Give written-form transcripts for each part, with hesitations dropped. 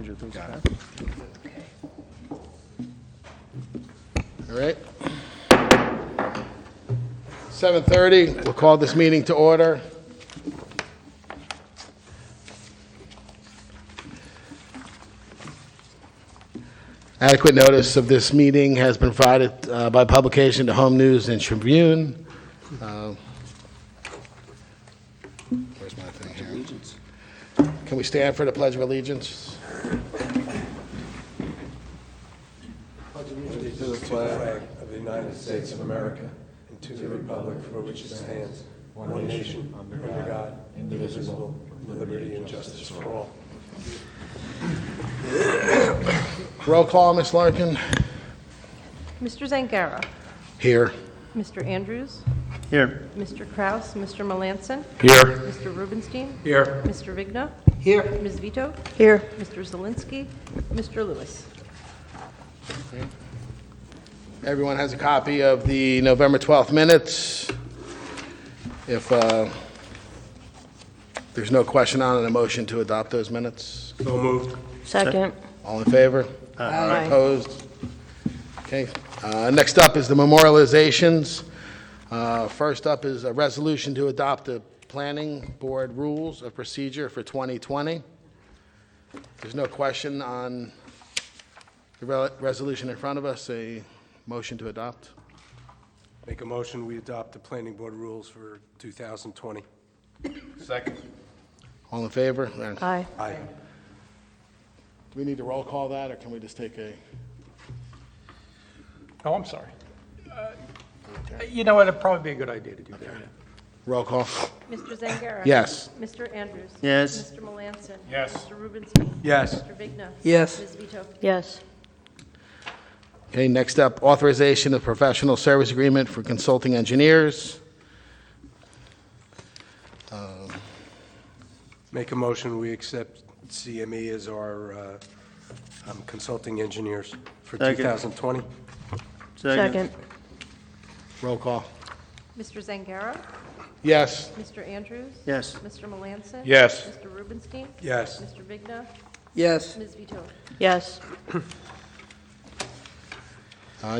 Got it. All right. 7:30, we'll call this meeting to order. Adequate notice of this meeting has been provided by publication to Home News and Tribune. Where's my thing here? Can we stand for the Pledge of Allegiance? To the flag of the United States of America and to the republic for which it stands, one nation, under God, indivisible, with liberty and justice for all. Roll call, Ms. Larkin. Mr. Zangara. Here. Mr. Andrews. Here. Mr. Kraus. Mr. Melanson. Here. Mr. Rubenstein. Here. Mr. Vigna. Here. Ms. Vito. Here. Mr. Zielinski. Mr. Lewis. Everyone has a copy of the November 12th minutes. If there's no question on it, a motion to adopt those minutes. So moved. Second. All in favor? Aye. Opposed? Okay. Next up is the memorializations. First up is a resolution to adopt the Planning Board Rules of Procedure for 2020. There's no question on the resolution in front of us. A motion to adopt. Make a motion, we adopt the planning board rules for 2020. Second. All in favor? Aye. Aye. Do we need to roll call that, or can we just take a? Oh, I'm sorry. You know what, it'd probably be a good idea to do that. Roll call. Mr. Zangara. Yes. Mr. Andrews. Yes. Mr. Melanson. Yes. Mr. Rubenstein. Yes. Mr. Vigna. Yes. Ms. Vito. Yes. Okay, next up, authorization of professional service agreement for consulting engineers. Make a motion, we accept CME as our consulting engineers for Second. 2020. Second. Roll call. Mr. Zangara. Yes. Mr. Andrews. Yes. Mr. Melanson. Yes. Mr. Rubenstein. Yes. Mr. Vigna. Yes. Ms. Vito. Yes.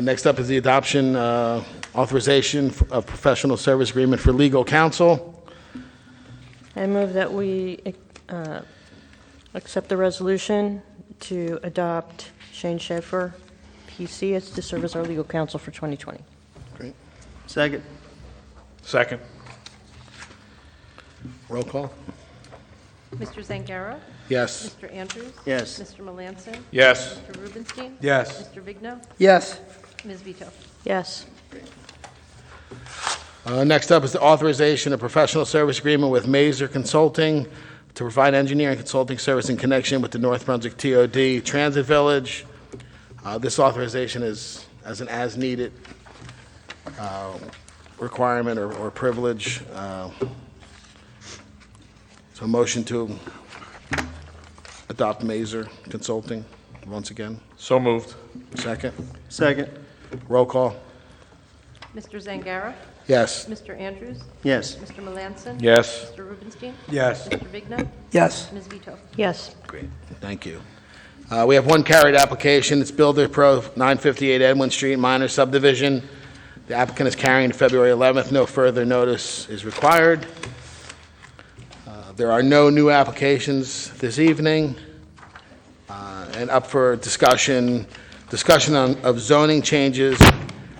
Next up is the adoption, authorization of professional service agreement for legal counsel. I move that we accept the resolution to adopt Shane Schaefer, PC, as to serve as our legal counsel for 2020. Great. Second. Second. Roll call. Mr. Zangara. Yes. Mr. Andrews. Yes. Mr. Melanson. Yes. Mr. Rubenstein. Yes. Mr. Vigna. Yes. Ms. Vito. Yes. Next up is the authorization of professional service agreement with Mazer Consulting to provide engineering consulting service in connection with the North Brunswick TOD Transit Village. This authorization is as an as-needed requirement or privilege. So a motion to adopt Mazer Consulting once again. So moved. Second. Second. Roll call. Mr. Zangara. Yes. Mr. Andrews. Yes. Mr. Melanson. Yes. Mr. Rubenstein. Yes. Mr. Vigna. Yes. Ms. Vito. Yes. Great, thank you. We have one carried application. It's Builder Pro, 958 Edwin Street, minor subdivision. The applicant is carrying February 11th. No further notice is required. There are no new applications this evening. And up for discussion of zoning changes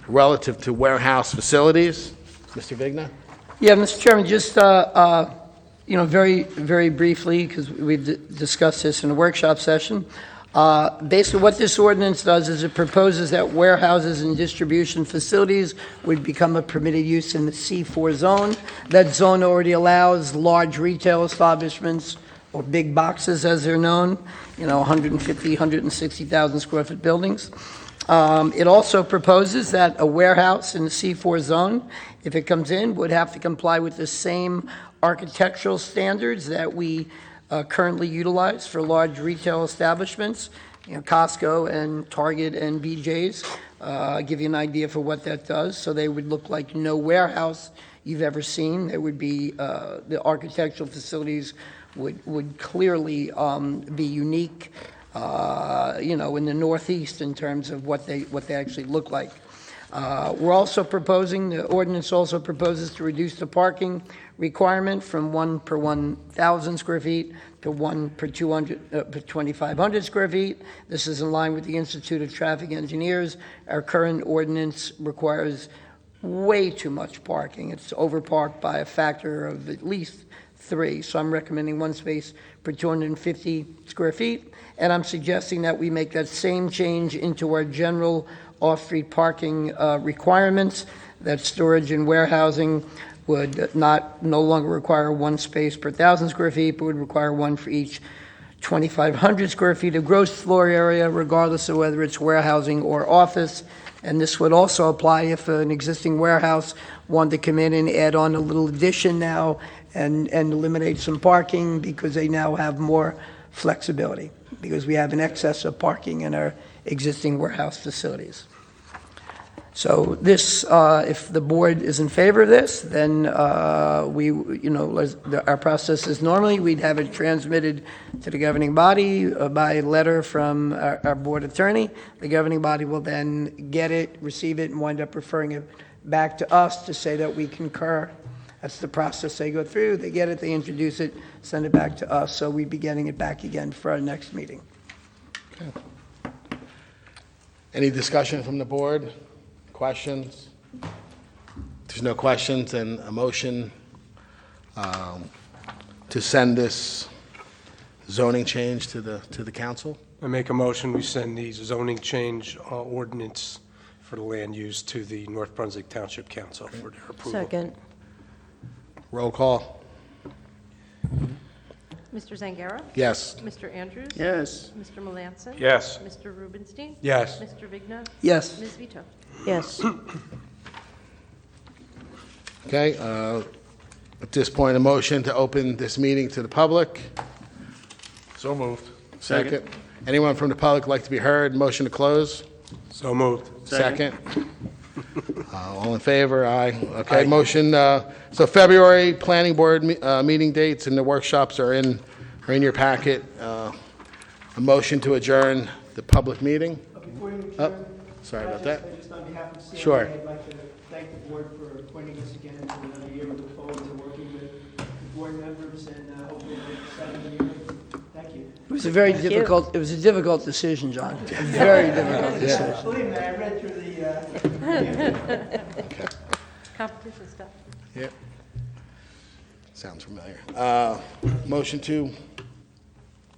relative to warehouse facilities. Mr. Vigna? Yeah, Mr. Chairman, just, very, very briefly, because we discussed this in a workshop session. Basically, what this ordinance does is it proposes that warehouses and distribution facilities would become a permitted use in the C4 zone. That zone already allows large retail establishments, or big boxes as they're known, 150, 160,000 square foot buildings. It also proposes that a warehouse in the C4 zone, if it comes in, would have to comply with the same architectural standards that we currently utilize for large retail establishments, Costco and Target and BJ's. Give you an idea for what that does. So they would look like no warehouse you've ever seen. There would be, the architectural facilities would clearly be unique in the Northeast in terms of what they actually look like. We're also proposing, the ordinance also proposes to reduce the parking requirement from 1 per 1,000 square feet to 1 per 2,500 square feet. This is in line with the Institute of Traffic Engineers. Our current ordinance requires way too much parking. It's overparked by a factor of at least 3. So I'm recommending 1 space per 250 square feet. And I'm suggesting that we make that same change into our general off-street parking requirements, that storage and warehousing would no longer require 1 space per 1,000 square feet, but would require 1 for each 2,500 square feet of gross floor area, regardless of whether it's warehousing or office. And this would also apply if an existing warehouse wanted to come in and add on a little addition now and eliminate some parking, because they now have more flexibility, because we have an excess of parking in our existing warehouse facilities. So this, if the board is in favor of this, then our process is normally, we'd have it transmitted to the governing body by letter from our board attorney. The governing body will then get it, receive it, and wind up referring it back to us to say that we concur. That's the process they go through. They get it, they introduce it, send it back to us, so we'd be getting it back again for our next meeting. Any discussion from the board? Questions? If there's no questions, then a motion to send this zoning change to the council? I make a motion, we send the zoning change ordinance for the land use to the North Brunswick Township Council for their approval. Second. Roll call? Mr. Zangara? Yes. Mr. Andrews? Yes. Mr. Melanson? Yes. Mr. Rubenstein? Yes. Mr. Vigna? Yes. Ms. Vito? Yes. Okay, at this point, a motion to open this meeting to the public. So moved. Second. Anyone from the public like to be heard? Motion to close? So moved. Second. All in favor? Aye. Okay, motion, so February planning board meeting dates and the workshops are in your packet. A motion to adjourn the public meeting? Before you Oh, adjourn, sorry about that. just on behalf of CMA, Sure. I'd like to thank the board for appointing us again for another year. We look forward to working with the board members and hopefully the 7th year. Thank you. It was a very Thank you. difficult, it was a difficult decision, John. A very difficult decision. Believe me, I read through the, Competition stuff. Yep. Sounds familiar. Motion to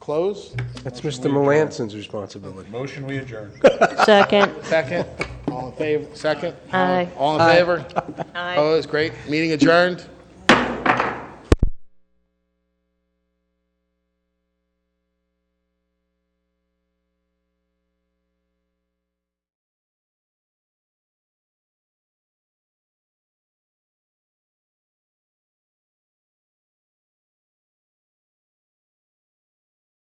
close? That's Mr. Melanson's responsibility. Motion, we adjourn. Second. Second. All in favor? Second? Aye. All in favor? Aye. Opposed? Great. Meeting adjourned.